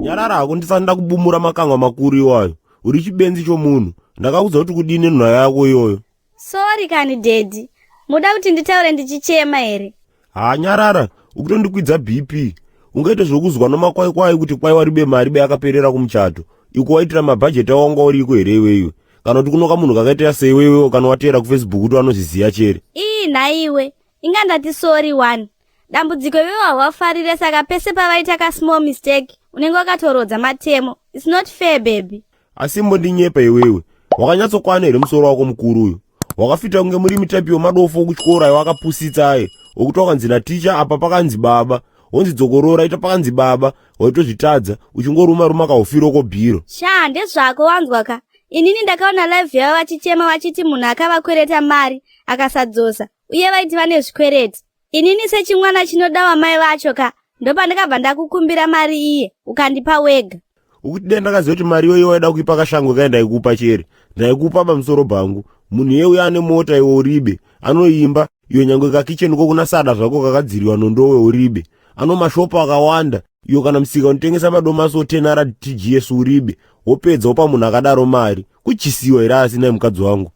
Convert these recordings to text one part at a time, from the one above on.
Nyarara hako ndisanda kubumura makangwa makuru iwayo. Uri chibenzi chomunhu. Ndakaudza kuti kudini nhwa yako iyoyo. Sorry kani Daddy. Muda kuti nditaure ndichichema here. Nyarara, ukutondikwidza BP. Ungaita zvokuzwa nomakwai kuti kwai waribe mari yakaperera kumuchato. Iko waitira mabhajeti awanga uriko here iwewe. Kana kuti kunoka munhu kakaita seiwewe kana watera kuFacebook kuti vanozviziya chere. Nhaiwe. Inga ndati sorry one. Dambudziko iwewe hawafarire saka pese pavaita ka small mistake. Unenge wakatorodza matemo. It's not fair baby. Asi mbondinyepa iwewe. Wakanyatsokwana here musoro wako mukuru uyu. Wakafita kunge muri mitapi wemadofo kuchikora wakapusitsa aye. Okuti wakanzi naticha apa pakanzi baba. Wonzi dzokorora ita pakanzi baba. Waitozvitadza uchingoruma kahofiro kobhiro. Shande zvako wanzwaka. Inini ndakaona live yavo vachichema vachiti munhu akavakwereta mari akasadzosa uye vaiti vane zvikwereti. Inini sechimwana chinoda wamai vacho ka ndopandakabva ndakukumbira mari iye ukandipa wega. Ukuti dai ndakaziva kuti mari iyoyo waida kuipa kashango kai ndaikupa chere. Ndaikupa pamusoro bhangu. Munhu yeuyo ane mota iwe uribe. Anoimba iyo nyangwe kakicheni kokuna sada zvako kakadziriwa nondowe uribe. Ano mashopo akawanda. Iyo kana musika unotengesa madomasi otenara TGS uribe. Wopedza wopa munhu akadaro mari. Kuchisiwa here asina mukadzi wangu.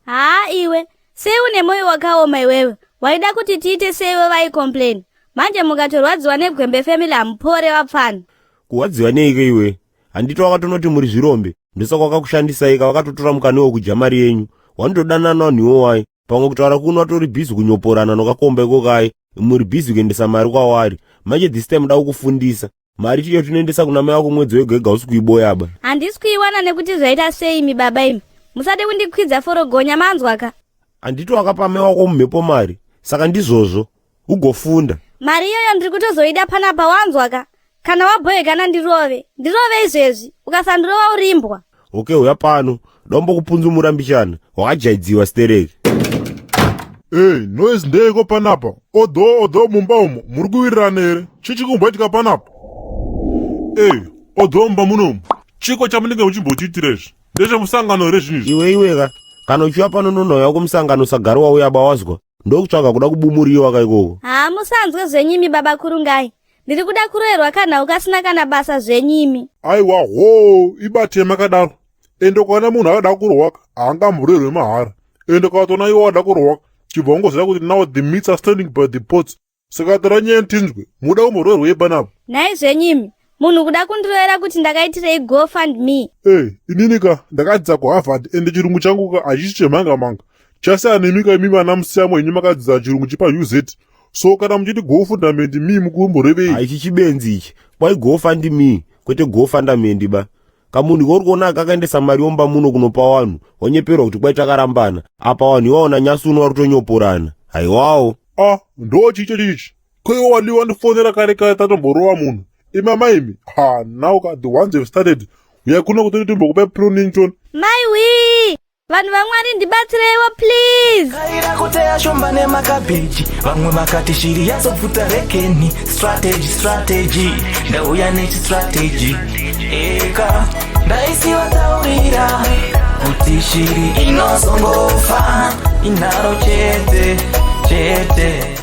Iwe. Sei une moyo wakaoma iwewe. Waida kuti tiite seiwe vaicomplain. Manje mukatorwadziwa negwembe family hamupore vapfana. Kuwadziwa neike iwe. Handiti wakatonoti muri zvirombe. Ndosaka wakakushandisai wakatotora mukaniwo kudya mari yenyu. Wanotodanana vanhuwo wai. Pamwe kutaura kuno watori bhizi kunyoporana nokakomba ikokai. Muri bhizi kuendesa mari kwawari. Manje this time da kukufundisa. Mari chiyo tunoendesa kuna mai wako mwedzi wega usi kuiboyaba. Handisi kuiwana nekuti zvaita sei imi baba imi. Musade kundikwidza forogonya manzwaka. Handiti wakapa mai wako mumhepo mari. Saka ndizvozvo ugofunda. Mari iyoyo ndiri kutozoida panapa wanzwaka. Kana wabhoyekana ndirove izvezvi. Ukasandirova urimbwa. Okay, uya pano. Dombo kupunzumura mbishana. Wakajaidziwa stereki. Noise ndeko panapa. Odo mumba umo. Muri kuwirirana here. Chichikumboitika panapa. Odo mumba munomu. Chiko chamunenge muchimbochiitirazvi. Ndezvemusangano here zvinizvi. Iweka. Kana uchiva pano nonhauya kumusangano sagari wauya bawazwa. Ndokutsvaga kuda kubumuriwa kaikoko. Musanzwe zvenyimi baba kurungai. Ndiri kuda kuroerwa kana ukasina kana basa zvenyimi. Aiwa ibate makadaro. Ende kana munhu akada kurwaka haangamborerwe mahara. Ende katona iwo wada kurwaka chibvongoziva kuti now the meats are standing by the pots. Saka taranyentinzwe muda kumborerwa ipanapo. Nai zvenyimi. Munhu kuda kundiroera kuti ndakaitirei GoFundMe. Ininika ndakadzidza kuHarvard ende chirungu changu ka hachichi chemanga-manga. Chasiyana nemika imi vana musiyamo yenyu makadzidza chirungu chipa UZ. So kana muchiti GoFundMe mukumborevei. Haichi chibenzi ichi. Kwai GoFundMe kwete GoFundMe ba. Kamunhu kori kuona kakaendesa mari yomba muno kunopa vanhu. Wanyeperwa kuti kwai takarambana. Apa vanhu iwaona nyasi uno warutonyoporana. Haiwawo. Ndo chichi. Kwewo waliwa ndifonera kare tatomborova munhu. Maimi. Now the ones have started. We are kuno kuti timbokupa pronington. Maiwi. Vanhu vamwari ndibatsireiwo please. Kaira kuteya shumba nemakabheji. Vamwe makati shiri yazobvuta rekeni. Strategy. Ndauya nechistrategy. Eka ndaisiwa taurira kuti shiri inozongofa inaro chete